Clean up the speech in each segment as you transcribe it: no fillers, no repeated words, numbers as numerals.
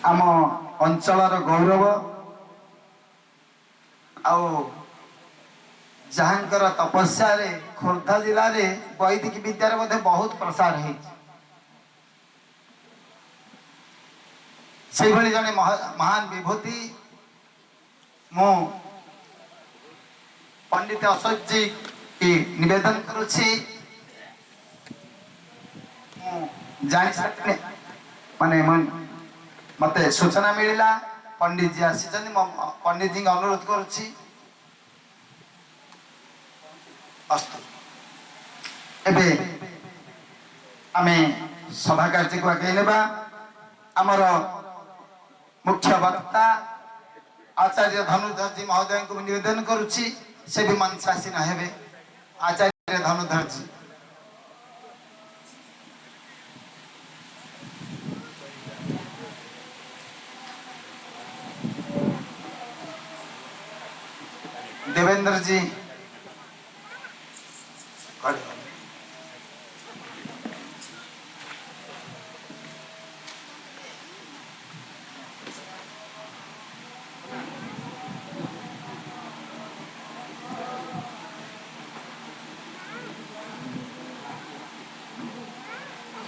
आम अंचलर गौरव आउ जहांकर तपस्या रे खोर्धा जिले में वैदिक विद्यार मध्य बहुत प्रसार है। से भली जने महान विभूति मु पंडित अशोक जी की निवेदन करुछि। जानी माने मते सूचना मिला पंडित जी आसी पंडित जी अनुरोध करुछि। अस्तु एबे आमे सभा कार्य को आगे नेबा। आमर मुख्य वक्ता आचार्य धनुधर जी महोदय को निवेदन करुछि से भी मंचासीन हेबे। आचार्य धनुधर जी देवेंद्र जी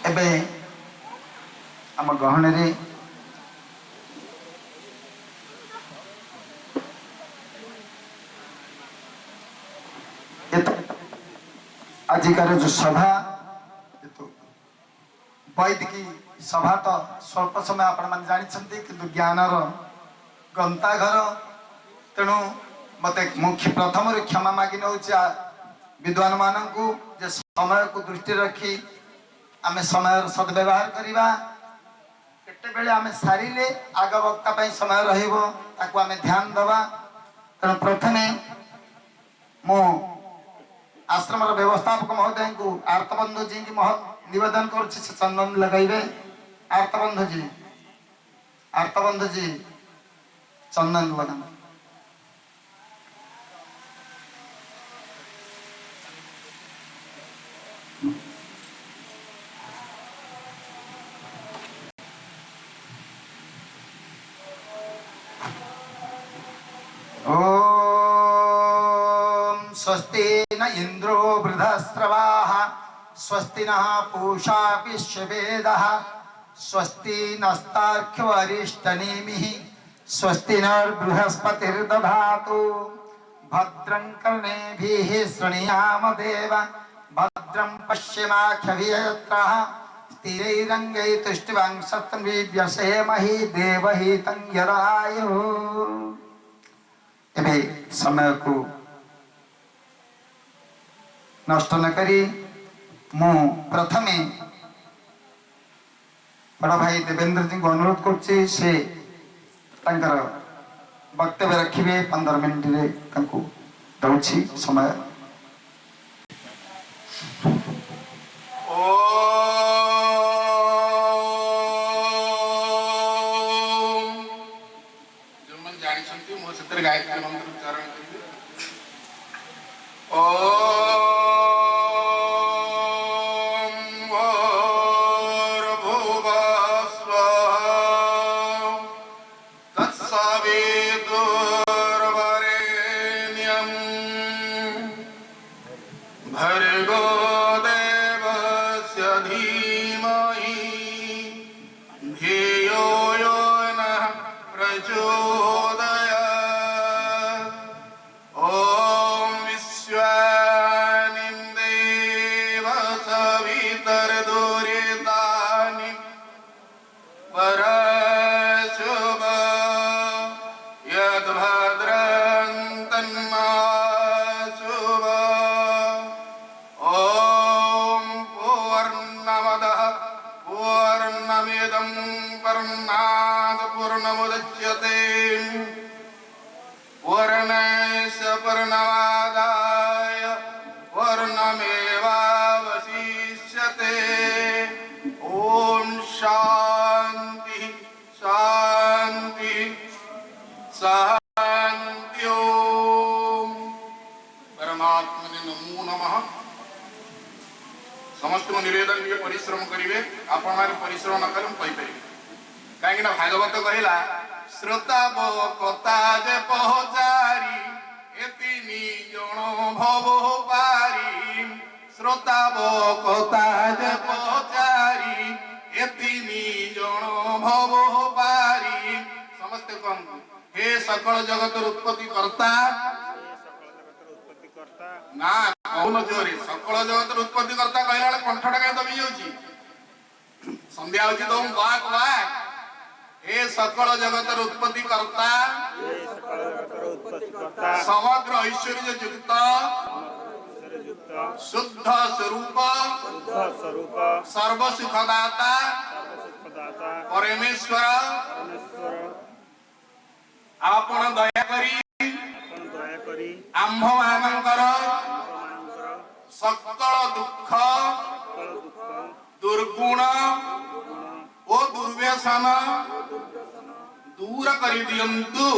एबे आम गहन रे आजिकार जो सभा वैदिकी सभा तो स्वल्प समय आपण मैंने जानी किंतु ज्ञानर ग्रंथाघर तेणु मत मुख्य प्रथम क्षमा मागी नौ विद्वान मानू जे समय को दृष्टि रखी आमे समय सद्व्यवहार करवा। केते आमे सारिले आग वक्ता समय रहिबो ताकू आमे ध्यान दबा। तेणु प्रथमे मो आश्रम व्यवस्थापक महोदय को आर्तबंधु जी की निवेदन कर चंदन लगाइबे। आर्तबंधु जी चंदन लगा। स्वस्ति न इंद्रो वृधस्रवाः स्वस्ति नः पूषा विश्ववेदः स्वस्ति नस्तार्क्ष्यो अरिष्टनेमिः स्वस्ति नर्बृहस्पतिर्दधातु भद्रं कर्णेभिः शृणुयाम देव भद्रं पश्येमाक्षभियत्रः स्थिरैरङ्गैः तुष्टिवांसत्वं देवहितं यदायुः। एबे समय को नष्ट न करी मु प्रथमे बड़ भाई देवेंद्र जी को अनुरोध कर से वक्तव्य रखिए 15 मिनिट रे दौछि समय। गायत्री मंत्र उच्चारण करिए। पूर्णमुदच्यते पूर्णस्य पूर्णमादाय पूर्णमेवावशिष्यते। ओम शांति शांति शांति। ओम परमात्मने नमो नमः। समस्त निवेदन परिश्रम करेंगे। आपण परिश्रम न करें कहीपर कहीं कहीं भागवत कहला श्रोताब कथा जे पहचारी एतिनी जण भव पारी श्रोताब कथा जे पहचारी एतिनी जण भव पारी समस्ते कहନ୍ତୁ हे सकल जगत उत्पत्ति कर्ता ना कौन जोरे सकल जगत उत्पत्ति कर्ता कहला बेले कंठटा कहीं दबी जाउची संध्या होची तो वाक वाक हे सकल जगत उत्पत्ति कर्ता समग्र ऐश्वर्य युक्त शुद्ध स्वरूप सर्व सुखदाता परमेश्वर आपण दया करी आम्भ मानकर सकल दुख दुर्गुण ओ दुर्व्यसन दूर करि दियंतु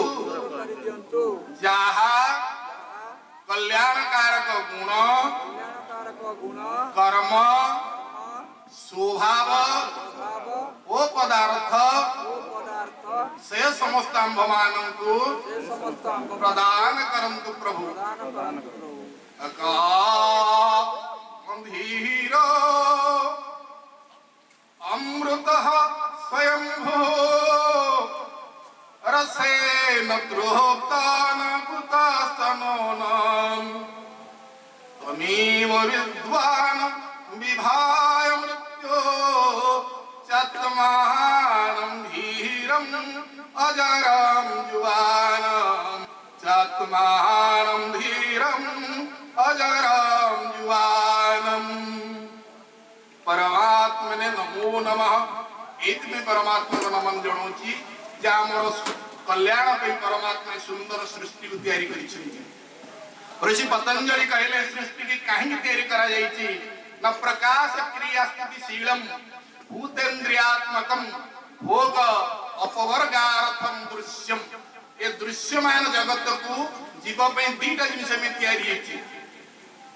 जहा कल्याणकारक गुण कर्म स्वभाव ओ पदार्थ से समस्त आम्भ मानंकु प्रदान करंतु प्रभु गंभीर अमृत स्वयंभू रसेन द्रोक्तान कृतास्तनोनं त्वमेव विद्वान् विभाय मृत्यो चात्मानं धीरम् अजरं युवानं चात्मानं धीरम् अजरं युवानम् परमात्मने नमो नमः एक में परमात्मा को नमन जणाउची जे हमर कल्याण पे परमात्मा सुंदर सृष्टि को तैयारी करिछि ऋषि पतंजलि कहले सृष्टि की काहे तैयारी करा जाईची न प्रकाश क्रिया स्थिति शीलम भूतेन्द्रियात्मकम भोग अपवर्गार्थम दृश्यम ये दृश्यमान जगत को जीव पे दीटा जिनिस में तैयारी हेछि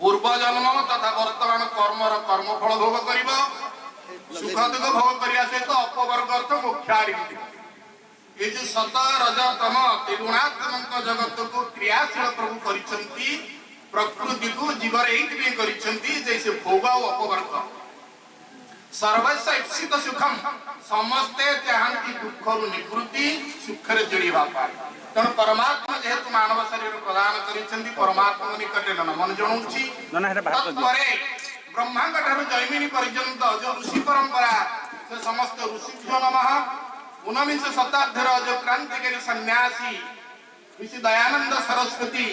पूर्व जन्म तथा वर्तमान कर्मर कर्मफल भोग करिबो सुख दुख भोग करिया सहित अपवर्ग अर्थ मोक्षारी ये जो सत रज तम त्रिगुणात्मक जगत को क्रियाशील प्रभु करिसंती प्रकृति को जीवर एइति करिसंती जैसे भोग और अपवर्ग सर्वस्व इप्सित सुखम समस्ते चाहती दुख निवृत्ति सुख रे जोड़ीबा पाए तेणु परमात्मा जेहेतु मानव शरीर प्रदान करिसंती परमात्मा निकटे नमन जणाउछि तत्परे ब्रह्मांड ठारू जैमिनी पर्यंत जो ऋषि परंपरा से समस्त ऋषिभ्यो नमः 19वीं शताब्दी जो क्रांतिकारी सन्यासी ऋषि दयानंद सरस्वती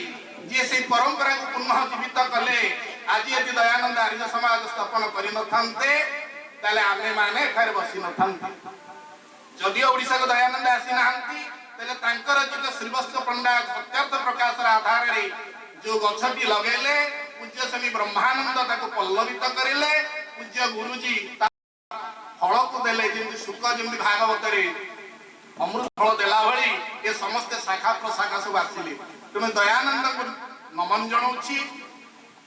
जी से परंपरा को पुनः जीवित कले आज यदि दयानंद आर्य समाज स्थापन करि नथान्ते ताले आमे माने एठारे बसी नथान्ते जदि ओडिसा को दयानंद आसी नाहंती ताले तांकर जो श्रीवत्स पंडा सत्यार्थ प्रकाश आधार रे जो गछटी लगेले पूज्य स्वामी ब्रह्मानंद ताको पल्लवित करिले पूज्य गुरुजी फल को देले जेमि सुख जेमि भागवत रे अमृत फल देला भली ये समस्त शाखा प्रशाखा सब आसिले तुम दयानंद को नमन जणाउछि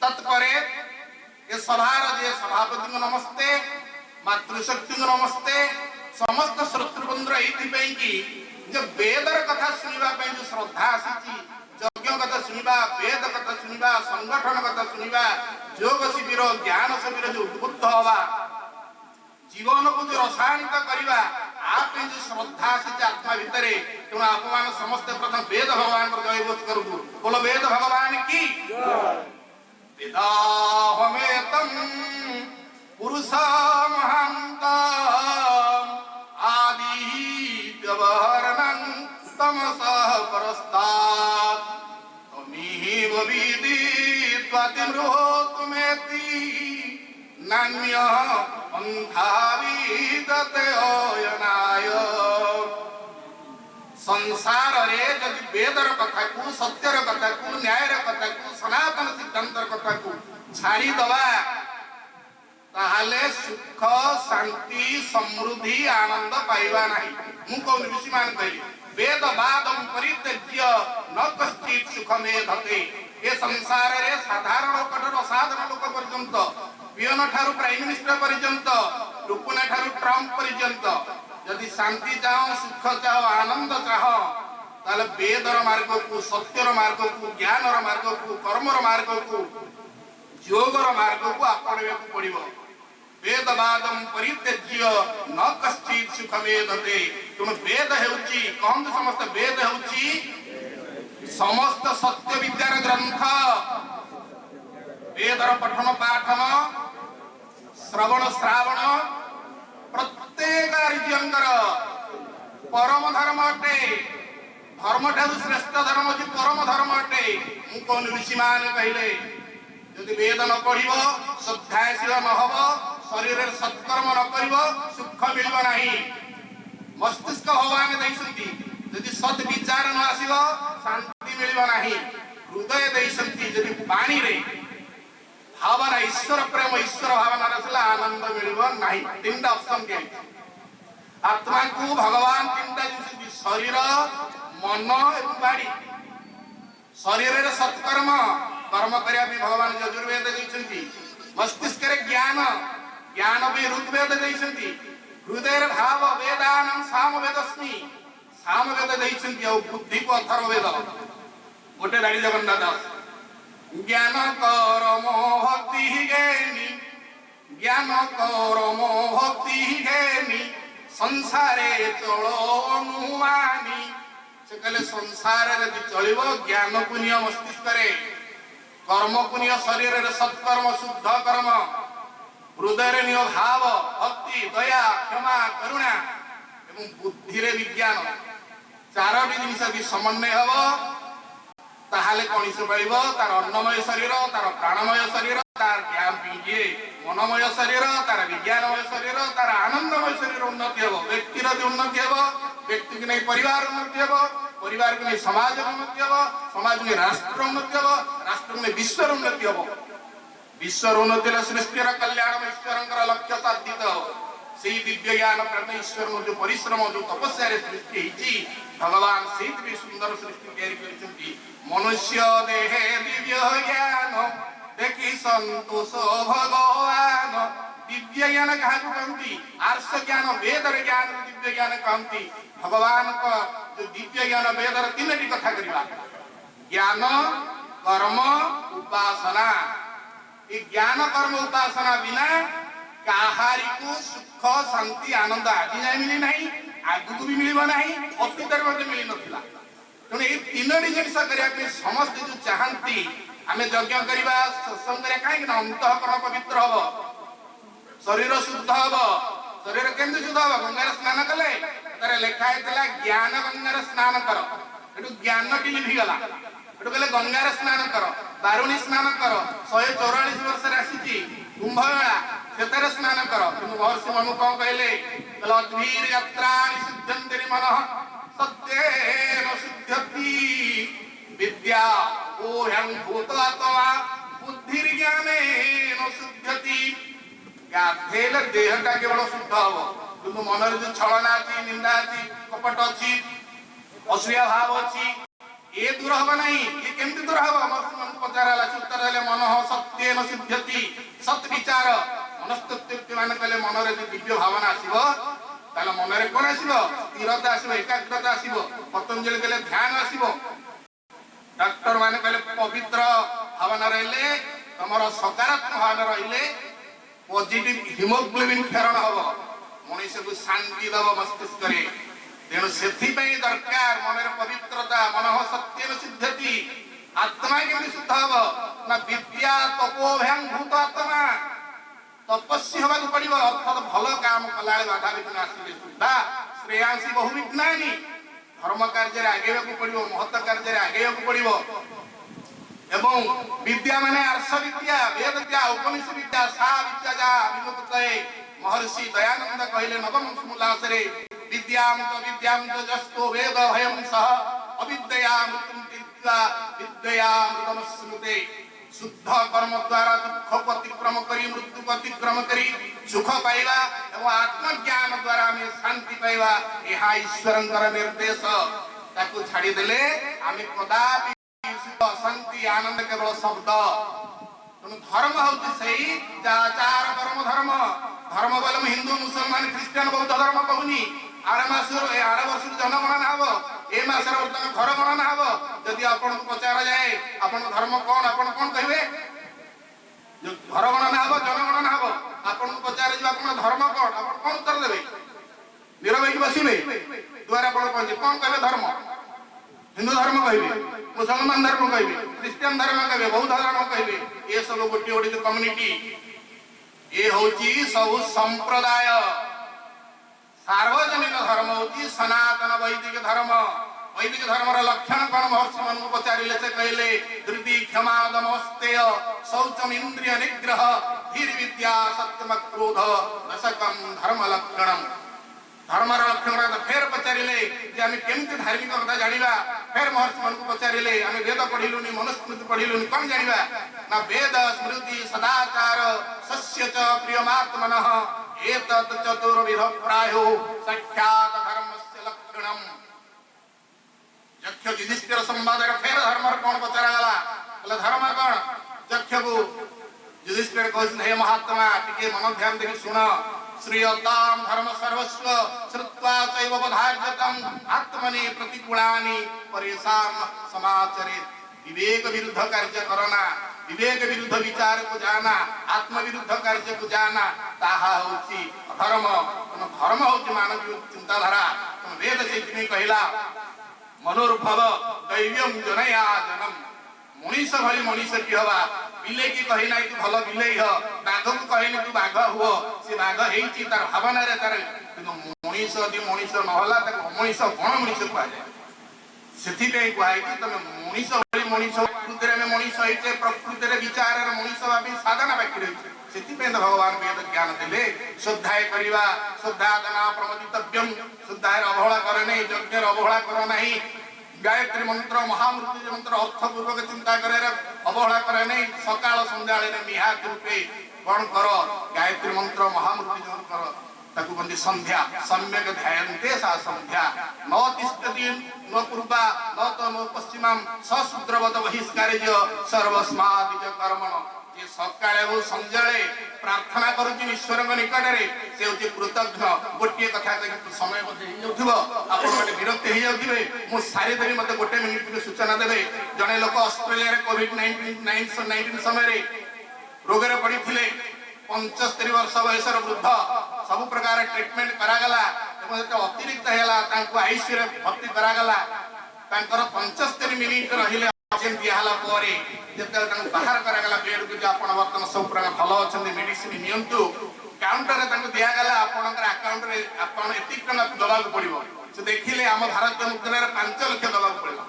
तत्परे ये सभार जे सभापति को नमस्ते मातृशक्ति को नमस्ते समस्त श्रोतृवृंद एथि पई कि जे वेदर कथा सुनिबा पई जो श्रद्धा आसीछि यज्ञ कथा सुनिबा वेद कथा सुनिबा संगठन कथा सुनिबा योग शिविर ज्ञान शिविर जो उद्बुद्ध हवा जीवन को जो रसायनित करिबा आप जो श्रद्धा आसीछि आत्मा भितरे तेणु आपमान समस्त प्रथम वेद भगवान को जय बोल करबु बोलो वेद भगवान की वेदाहमेतं पुरुषमहंतं आदि व्यवहरणं तमसः परस्तात् तमेव विदित्वातिमृहोतुमेति नान्यः पन्था विद्यते अयनाय संसार रे जदि वेदर कथा को सत्यर कथा को न्यायर कथा को सनातन सिद्धांतर कथा को छाड़ी दवा ताहले सुख शांति समृद्धि आनंद पाइबा नहीं मु को ऋषि मान कहली वेद वादम परित्यज्य न कश्चित् सुखमेधते ये संसार रे साधारण लोकटर असाधारण लोक पर्यंत पियन ठारू प्राइम मिनिस्टर पर्यंत लुकुना ठारू ट्रम्प पर्यंत यदि शांति चाहो सुख चाहो आनंद चाहो ताले वेदर मार्ग को सत्यर मार्ग को ज्ञानर मार्ग को कर्मर मार्ग को योगर मार्ग को आपणा पड़ो वेदवादम परित्यज्य न कश्चित सुख वेदते तेणु वेद हेउची कहते समस्त वेद हेउची समस्त सत्य विद्यार ग्रंथ वेदर पठन पाठन श्रवण श्रावण प्रत्येक आर्यंकर परम धर्म अटे धर्म ठारू श्रेष्ठ धर्म होची परम धर्म अटे कौन ऋषि मान कहले यदि वेद न पढ़िब श्रद्धाशील न हब शरीर सत्कर्म न करिब सुख मिलिब नाही मस्तिष्क भगवान दैसंती यदि सद विचार न आसीब शांति मिलिब नाही हृदय दैसंती यदि पानी रे भावना ईश्वर प्रेम ईश्वर भावना रसला आनंद मिलिब नाही तीनटा ऑप्शन के आत्मा को भगवान तीनटा जिंस शरीर मन एवं बाड़ी शरीर रे सत्कर्म कर्म करिया भी भगवान यजुर्वेद दैछंती मस्तिष्क रे ज्ञान ज्ञान भी ऋग्वेद दैछंती हृदय रे भाव वेदानम सामवेदस्मि सामवेद दैछंती और बुद्धि को अथर्ववेद गोटे दाड़ी जगन्नाथ दास ज्ञान कर्म भक्ति ज्ञानी ज्ञान कर्म भक्ति ज्ञानी संसारे चलो अनुमानी से कहले संसार रे चलिबो ज्ञान को निय मस्तिष्क रे कर्म को निय शरीर रे सत्कर्म शुद्ध कर्म हृदय रे निय भाव भक्ति दया क्षमा करुणा एवं बुद्धि रे विज्ञान चारोटी जिनिस यदि समन्वय हबो ताहाले कणिस पाइबो तार अन्नमय शरीर तार प्राणमय शरीर तार ज्ञान विज्ञे मनमय शरीर तार विज्ञानमय शरीर तार आनंदमय शरीर उन्नति हबो व्यक्तिर उन्नति हबो व्यक्ति के नहीं परिवार उन्नति हबो परिवार के नहीं समाज उन्नति हबो समाज में राष्ट्र उन्नति हबो राष्ट्र में विश्व उन्नति हबो विश्व उन्नति ले सृष्टिर कल्याण ईश्वरंकर लक्ष्य साधित हबो सेही दिव्य ज्ञान प्राप्त ईश्वर जो परिश्रम जो तपस्या रे सृष्टि हिची भगवान सेही भी सुंदर सृष्टि तैयारी करिसंती मनुष्य देहे दिव्य ज्ञान देखि संतोष भगवान दिव्य ज्ञान कहा कहती आर्ष ज्ञान वेदर ज्ञान दिव्य ज्ञान कहती भगवान का जो दिव्य ज्ञान वेदर तीनटी कथा करबा ज्ञान कर्म उपासना ये ज्ञान कर्म उपासना बिना काहारी को सुख शांति आनंद आदि जाय मिली नहीं आगु भी मिलिबा नहीं अतीत रे मिली नथिला तेणु ये तीनोटी जिनिस करने समस्त जो चाहती आम यज्ञ करवा सत्संग कहीं अंतःकरण पवित्र हम शरीर शुद्ध हम शरीर केमती शुद्ध हम गंगार स्नान कले तार लिखाई ज्ञान गंगार स्नान कर ज्ञान टी लिभिगला कहले गंगार स्नान कर दारुणी स्नान कर 144 वर्ष आसी कुंभमेला से स्नान कर कि महर्षि मनु कौन कहले अद्भीर यात्राणि सिद्ध्यन्ति मन सत्येन शुद्ध्यति विद्या ओह्यं भूतात्मा बुद्धिर ज्ञानेन शुद्ध्यति गाधेले देहटा केवल शुद्ध हबो किंतु मनर जो छलना अछि निंदा अछि कपट अछि असूया भाव अछि ये दूर हबो नहीं ये केमति दूर हबो मन पचाराला उत्तर देले मन सत्येन शुद्ध्यति सत विचार मनस्तत्व मान कहले मनरे जो दिव्य भावना आसीबो ताला मनरे कोन आसीबो स्थिरता आसीबो एकाग्रता आसीबो पतंजलि कहले ध्यान आसीबो डॉक्टर माने कहले पवित्र भावना रहले तमरो सकारात्मक भावना रहले पॉजिटिव हीमोग्लोबिन फेरण हबो मनुष्य को शांति दबो मस्तिष्क रे तेणु सेथि पई दरकार मनरे पवित्रता मनः सत्येन सिद्धति आत्मा केमि शुद्ध हबो ना विद्या तपोभ्यां भूत आत्मा तपस्वी हवा पड़ो अर्थात भल काम कला बाधा विघ्न आसले सुधा श्रेयांसी बहु विज्ञानी धर्म कार्य आगे पड़ो महत्व कार्य आगे पड़ो एवं विद्या माने आर्ष विद्या वेद विद्या उपनिषद विद्या सा विद्या जा विमुक्त महर्षि दयानंद कहले नवम मूलास विद्यां च जस्तो वेद भयं सह अविद्या मृत्युं तीर्था विद्या मृतमश्नुते शुद्ध कर्म द्वारा दुख को अतिक्रम करी मृत्यु को अतिक्रम करी सुख पाइबा एवं आत्मज्ञान द्वारा हमें शांति पाइबा यह ईश्वरंकर निर्देश ताकू छाड़ी देले आमे कदापि सुख शांति आनंद केवल शब्द तेणु धर्म होती सही आचार कर्म धर्म धर्म बोले हिंदू मुसलमान ख्रीस्टान बौद्ध धर्म कहूनी आर वर्ष जनगणना हम ए मासर बर्तमान घर गणना हम जदि आपन को पचारा जाए आपन धर्म कौन आपन कौन कहबे जो घर गणना हम जनगणना हम आपन को पचारे जो आपन धर्म कौन आपन कौन उत्तर देबे नीरव होई बसिबे द्वारा आपन कौन कहबे धर्म हिंदू धर्म कहबे मुसलमान धर्म कहबे क्रिश्चियन धर्म कहबे बौद्ध धर्म कहबे ये सब गोटी गोटी कम्युनिटी ये होची सब संप्रदाय सार्वजनिक धर्म होची सनातन वैदिक धर्म वैदिक धर्मर लक्षण कौन महर्षि मन को पचारिले से कहले धृति क्षमा दमस्तेय शौचम इंद्रिय निग्रह धीर विद्या सत्यम क्रोध दशकम धर्म लक्षणम धर्मर लक्षण फेर पचारिले जे आम केमती धार्मिक कथा जानिबा फेर महर्षि मन को पचारिले आम वेद पढ़िलुनी मनुस्मृति पढ़िलुनी कौन जानिबा ना वेद स्मृति सदाचार सस्य च प्रियमात्मनः एतत् चतुर्विध प्रायो साक्षात् धर्मस्य लक्षणम यक्ष युधिष्ठिर संवाद फेर धर्मर कौन पचारा गला बोले धर्म कौन यक्ष को युधिष्ठिर कहते हे महात्मा टिके मन ध्यान देखि सुन श्रीयताम धर्म सर्वस्व श्रुत्वा चैव बधार्यतम आत्मनि प्रतिकूलानि परेशान समाचरित विवेक विरुद्ध कार्य करना विवेक विरुद्ध विचार को जाना आत्म विरुद्ध कार्य को जाना ताहा होची धर्म धर्म होची मानवीय चिंताधारा वेद चैतन्य कहला मनोर्भव दैव्यम जनया जनम मनीष भली मनीष की हवा बिले की कही ना तू भल बिले ह बाघ को कहनी तू बाघ हुओ से बाघ हेची तार भावना रे तार मनीष यदि मनीष नहला ताको मनीष कोन मनीष कह जाय सेथि पे कहै कि तमे मनीष भली मनीष प्रकृति में मनीष होइते प्रकृति रे विचार रे मनीष भाबी साधना बाकी रही सेथि पे भगवान वेद ज्ञान देले श्रद्धाय करिवा श्रद्धादना प्रमोदितव्यम श्रद्धाय अवहेला करे नै यज्ञ अवहेला कर नाही गायत्री मंत्र महामृत्यु मंत्र अर्थ पूर्वक चिंता करे अवहेला करे नहीं सकाल संध्या निहात रूपे कौन कर गायत्री मंत्र महामृत्यु कर ताकू बंदी संध्या सम्यक ध्यायन्ते सा संध्या न तिष्ठति न पूर्वा न तो न पश्चिमम सशूद्रवत बहिष्कार्य सर्वस्मादिज कर्मण जे सकाळे वो संजळे प्रार्थना करूची ईश्वर निकट रे से होची कृतज्ञ गोटे कथा समय मध्ये ही जाउथिबो आपण मते विरक्त ही जाउथिबे मु सारे देबी मते गोटे मिनिट रे सूचना देबे जने लोक ऑस्ट्रेलिया रे कोविड 19 समय रे रोग रे पड़ी थिले 75 वर्ष वयसर वृद्ध सब प्रकार ट्रीटमेंट करा गला एवं जते अतिरिक्त हैला तांको आईसीयू रे भर्ती करा गला तांकर 75 मिनिट रहिले ऑक्सीजन दिया हला परे जते तांको बाहर करा गला बेड को आपण वर्तमान सब प्रकार भलो अछन मेडिसिन नियंतु काउंटर रे तांको दिया गला आपनकर अकाउंट रे आपण एतिक टका दबा को पड़िबो से देखिले हम भारतीय मुद्रा रे 5 लाख दबा को पड़ला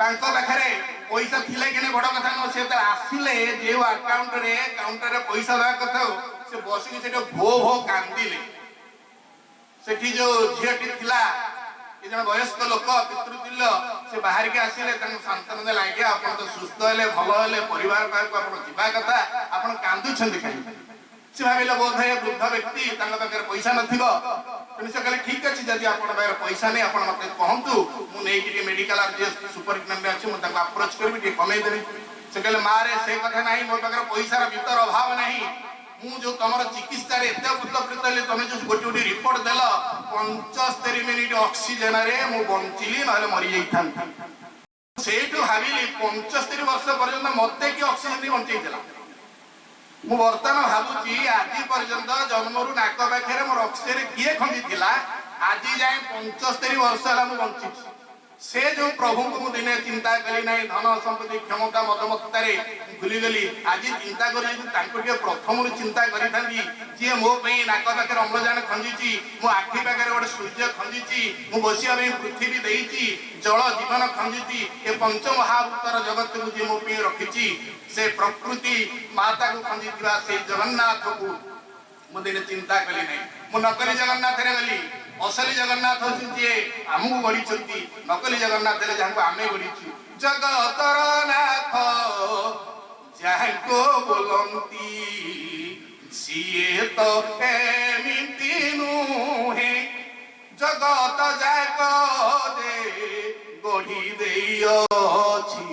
तांको पाखरे पैसा थिले कि बड़ कथा न से आसिले जे अकाउंट रे काउंटर रे पैसा दबा कथा से बसी से भो भो कांदिले सेठी जो झियटी थिला ये जन वयस्क लोक पितृतुल्य से बाहर के आसिले सांत्वना दे लागे आपण तो सुस्थ हेले भल हेले परिवार को आपण जीवा कथा आपण कांदु छंदी काई से भाबिले बोध है वृद्ध व्यक्ति तांग पाकर पैसा नथिबो तनि से कहले ठीक अछि जदि आपण पाकर पैसा नै आपण मते कहंतु मु नै कि मेडिकल आर जे सुपरिटेंडेंट अछि मु तांग अप्रोच करबी कि कमे देबी से कहले मारे से कथा नाही मोर पाकर पैसा र भीतर अभाव नाही मु जो तमर चिकित्सा रे एते उत्तप्रित ले तमे जो गोटी गोटी रिपोर्ट देला 75 मिनिट ऑक्सीजन रे मु बंचिली नले मरि जाइथान सेटु भाबिली 75 वर्ष पर्यंत मते कि ऑक्सीजन नी बंचै देला मु वर्तमान भाबुची आजि पर्यंत जन्मरु नाक पाखरे मोर ऑक्सीजन किए खंडी थिला आजि जाय 75 वर्ष हला मु बंची से जो प्रभु को दिने चिंता कली नहीं धन संपत्ति क्षमता मदमत्ता रे भूली गली आज चिंता करी तांको के प्रथम चिंता करी थांदी जे मो पे नाक पाखे अम्लजान खंजीची मो आखि पाखे गोटे सूर्य खंजीची मु बसिया पे पृथ्वी देईची जल जीवन खंजीची ए पंच महाभूतर जगत को जे मो पे रखीची से प्रकृति माता को खंजीथिबा से जगन्नाथ को मु दिने चिंता कली नहीं मु नकली जगन्नाथ रे गली असली जगन्नाथ जे आमको गढ़ी नकली जगन्नाथ जहाँ आमे गढ़ी जगतर नाथ जाको बोलती सीए तो एमिति नुहे जगत जाक दे गढ़ी देइछि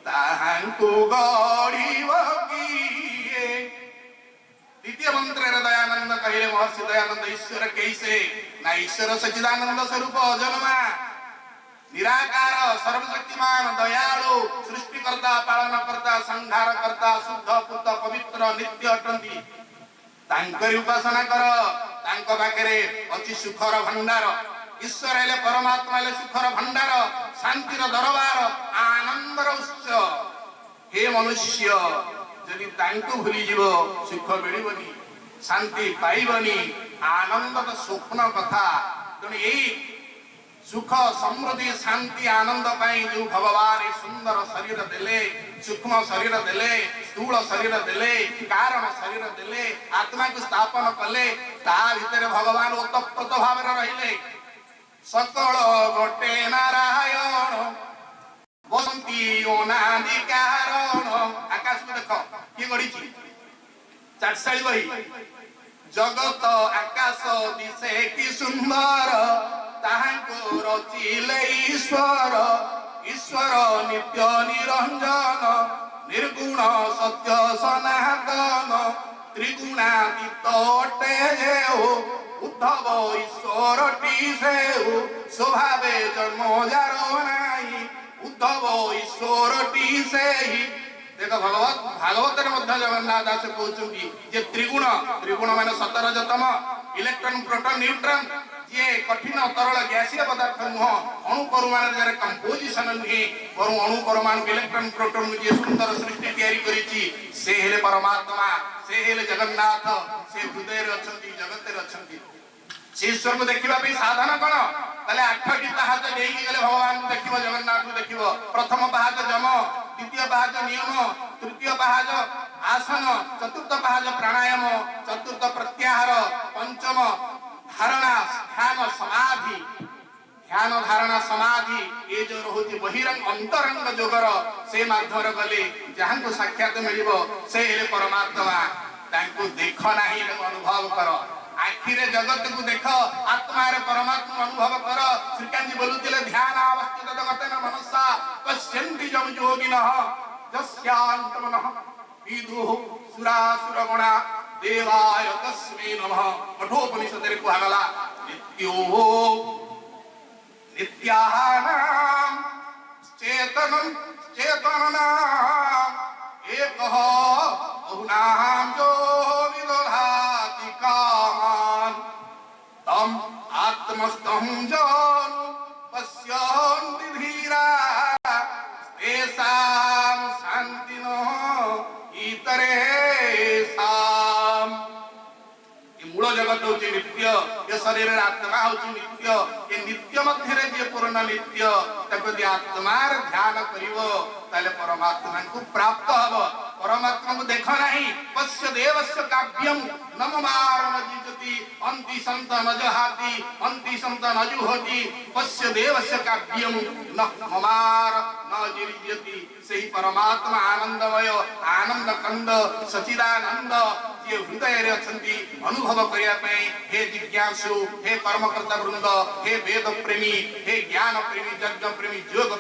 ताहांकु गढ़ीब किए द्वितीय मंत्र दयानंद कहले महर्षि दयानंद ईश्वर कैसे ना ईश्वर सच्चिदानंद स्वरूप अजन्मा निराकार सर्वशक्तिमान दयालु सृष्टिकर्ता पालनकर्ता संहारकर्ता शुद्ध पूत पवित्र नित्य अटंती तांकरी उपासना कर तांको पाखरे अछि सुखर भंडार ईश्वर हेले परमात्मा हेले सुखर भंडार शांतिर दरबार आनंदर उत्स हे मनुष्य जदि तांको भूली जीव सुख मिलिबनी शांति पाइबनी आनंद तो स्वप्न कथा तेणु यही सुख समृद्धि शांति आनंद पाई जो भगवान सुंदर शरीर देले सूक्ष्म शरीर देले स्थूल शरीर देले कारण शरीर देले आत्मा को स्थापन कले ता भीतर भगवान ओतप्रोत भाव रहिले सकल गोटे नारायण बसंती अनादि कारण आकाश को देख कि गड़ी चाटशाली बही जगत आकाश दिशे कि सुंदर ताहाको रचिले ईश्वर ईश्वर नित्य निरंजन निर्गुण सत्य सनातन त्रिगुणातीत अटे जेउ उद्धव ईश्वर टी सेउ स्वभावे जन्म जार नाही उद्धव ईश्वर टी सेहि देख भागवत जगन्नाथ दास कहते जे त्रिगुण त्रिगुण माने 17 इलेक्ट्रॉन प्रोटॉन न्यूट्रॉन ये कठिन तरल गैसीय पदार्थ नुह अणु परमाणु जरे कंपोजिशन नुहे बरु अणु परमाणु इलेक्ट्रॉन प्रोटॉन जे सुंदर सृष्टि तैयारी करिछि से हेले परमात्मा से हेले जगन्नाथ से हृदय रे अछंती जगत रे अछंती से ईश्वर को देखिबा पे साधन कोन तले 8टी पाहाच देई गेले भगवान को देखिबो जगन्नाथ को देखिबो प्रथम पाहाच जम द्वितीय पाहाच नियम तृतीय पाहाच आसन चतुर्थ पाहाच प्राणायाम चतुर्थ प्रत्याहार पंचम धारणा ध्यान समाधि ध्यान धारणा समाधि ये जो रहुछि बहिरंग अंतरंग जोगर से माध्यम गले जहां को साक्षात मिलिबो से हेले परमात्मा तांको देख नाही अनुभव कर आखिरे जगत को देख आत्मा रे परमात्मा अनुभव कर श्रीकांत जी बोलुतिले ध्यान अवस्थित जगतेन मनसा पश्यन्ति जम योगिनः यस्यान्त मनः विदुः सुरासुर गणा देवाय तस्मै नमः कठोपनिषद रे कुहागला नित्यो नित्यानां चेतनं चेतनानां एकः बहुनां जो विदधाति कामान् तम आत्मस्थं जन पश्यन्ति धीरा तेषां शान्तिनो इतरेषाम् मूल जगत होची नित्य ये शरीर आत्मा होची नित्य ये नित्य मध्य रे जे पूर्ण नित्य तको जे आत्मार ध्यान करिवो ताले परमात्मा को प्राप्त हबो परमात्मा को देखो नहीं पश्य देवस्य काव्यम नममार नजिजति अंति संत नजहाति अंति संत नजुहोति पश्य देवस्य काव्यम नममार नजिजति सेही परमात्मा आनंदमय आनंद कंद सचिदानंद जे हृदय रे अछंती अनुभव करिया पे हे जिज्ञासु हे कर्मकर्ता वृंद हे वेद प्रेमी हे ज्ञान प्रेमी यज्ञ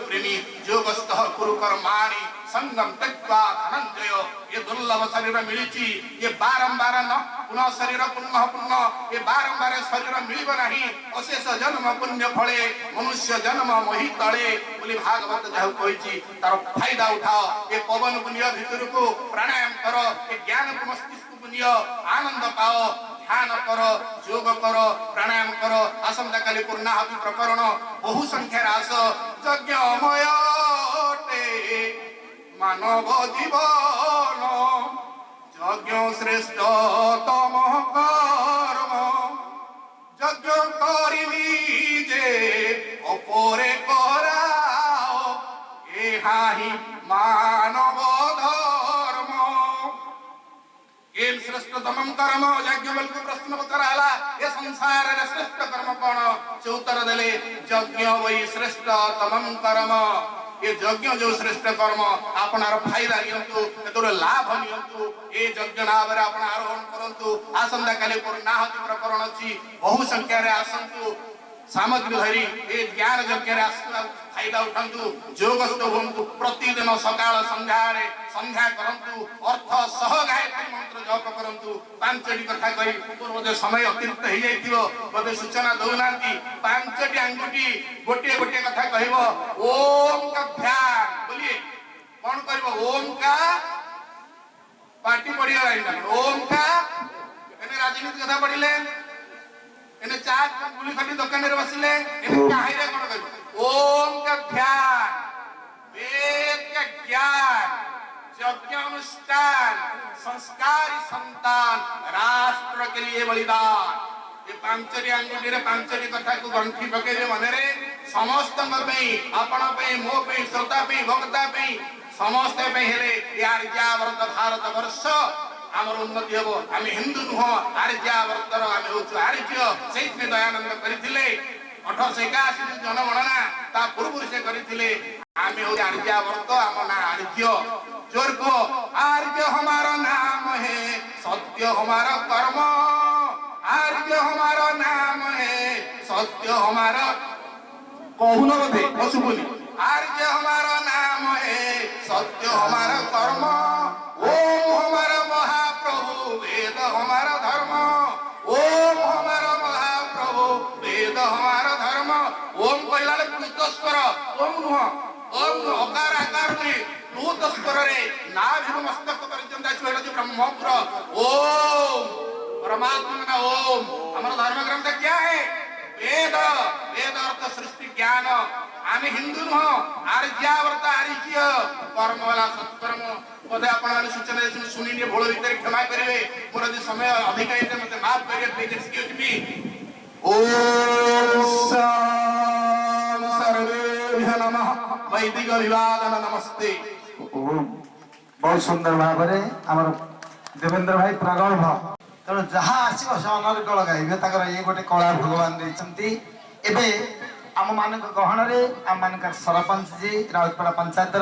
प्रेमी योगस्थः कुरु कर्माणि संगम त्यक्त्वा धनंजय ये दुर्लभ शरीर मिलिछि ये बारंबार न पुनः शरीर पुनः ये बारंबार शरीर मिलिब नहीं अशेष जन्म पुण्य फले मनुष्य जन्म मोहि तले बोली भागवत जाहु कहिछि तार फायदा उठाओ ये पवन पुण्य भितर को प्राणायाम करो ये ज्ञान को मस्तिष्क पुण्य आनंद पाओ ध्यान करो योग करो प्राणायाम करो आसंता काली पूर्णाहुति प्रकरण बहु संख्या रास यज्ञमय मानव जीवन यज्ञ श्रेष्ठ तम कर्म यज्ञ करिली जे अपरे कराओ एहाही मानव धर्म केन श्रेष्ठ तमम कर्म यज्ञ को प्रश्न कराला ये संसार रे श्रेष्ठ कर्म कोन से उत्तर देले यज्ञ वही श्रेष्ठ तमम कर्म ये यज्ञ जो श्रेष्ठ कर्म आपनार फायदा नियंतु एतोर लाभ नियंतु ए यज्ञ नाम रे आपण आरोहण करंतु आसंता काली पूर्णाहुति प्रकरण अछि बहु संख्या रे आसंतु सामग्री धरी ए ज्ञान यज्ञ रे फायदा उठातु योगस्थ हुंतु प्रतिदिन सकाळ संध्या करंतु अर्थ सह गायत्री मंत्र जप करंतु पांचटी कथा कहि पूर्व समय अतिरिक्त हो जाइथिबो बोधे सूचना दउनांती पांचटी अंगुटी गोटे गोटे कथा कहबो ओम का ध्यान बोलिए कौन करबो ओम का पार्टी पड़ी गला ओम का एने राजनीति कथा पढ़िले एने चाट गुली खटी दुकान रे बसिले एने काहे रे कोन कहबो ओम का ध्यान वेद का ज्ञान यज्ञ अनुष्ठान संस्कारी संतान राष्ट्र के लिए बलिदान ये पांचरी अंगुठी रे पांचरी कथा को गंठी पकेबे मन रे समस्त आपण मो श्रोता भक्ता समस्त हेले आर्यावर्त भारत वर्ष आमर उन्नति हम आम हिंदू नुह आर्यावर्तर आम हूँ आर्य से दयानंद करते 1881 जनगणना ता पूर्व से करते आम हूँ आर्यावर्त आम ना आर्य जोर को आर्य हमारा नाम है सत्य हमारा कर्म आर्य हमारा नाम है सत्य हमारा कहून बोधे पशुपुनी आर्य हमारा नाम है सत्य हमारा कर्म ओम हमारा महाप्रभु वेद हमारा धर्म ओम हमारा महाप्रभु वेद हमारा धर्म ओम कहला कृतस्वर ओम नुह ओम अकार आकार में नूतस्वर रे नाभि मस्तक पर्यंत आछो जो ब्रह्मपुर ओम परमात्मा का ओम हमारा धर्म ग्रंथ क्या है वेद वेद अर्थ सृष्टि ज्ञान आम हिंदू नुह आर्यावर्त आर्य कर्म वाला सत्कर्म बोधे आपण सूचना शुणी भोल भितर क्षमा करेंगे मोर यदि समय अधिक है मत माफ करिए ओम सर्वेभ्यः नमः वैदिक अभिवादन नमस्ते बहुत सुंदर भाव आम देवेंद्र भाई प्रगल्भ तेणु जहाँ आसो से अनर्गल गाइबे ये गोटे कला भगवान देते एबे आम मान गहन आम मान सरपंच जी राउतपाड़ा पंचायत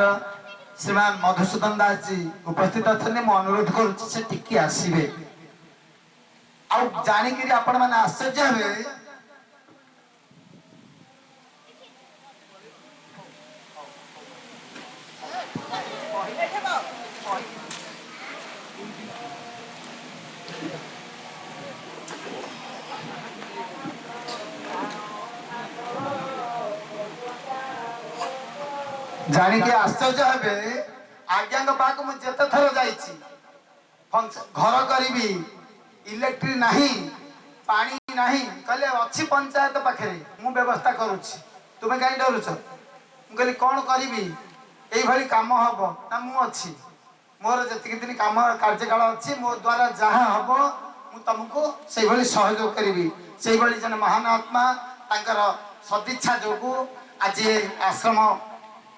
श्रीमान मधुसूदन दास जी उपस्थित अच्छे मु अनुरोध करुच्चे आसवे जानिक आपण मैंने आश्चर्य हे जानिके आश्चर्य हे आज्ञा पाक मुझे थर जाइए घर करी इलेक्ट्रिक नहीं पानी नहीं कहले अच्छी पंचायत पाखे मु व्यवस्था करुच्ची तुम्हें कहीं डरुच मुझे कौन करी ये कम हम ना मुझी मोर जी दिन कम कार्यकाल अच्छी मो द्वारा जहाँ हम मु तुमको से सहयोग करी से जन महान आत्मा तांकर सदिच्छा जो आज आश्रम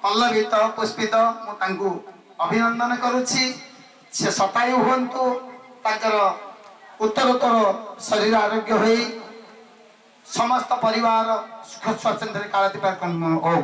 पल्लवित पुष्पित मु अभिनंदन करुच्ची से शतायु हूँ तांकर उत्तरोत्तर शरीर आरोग्य हो समस्त परिवार सुख स्वाच्छंद कालातीपात हो।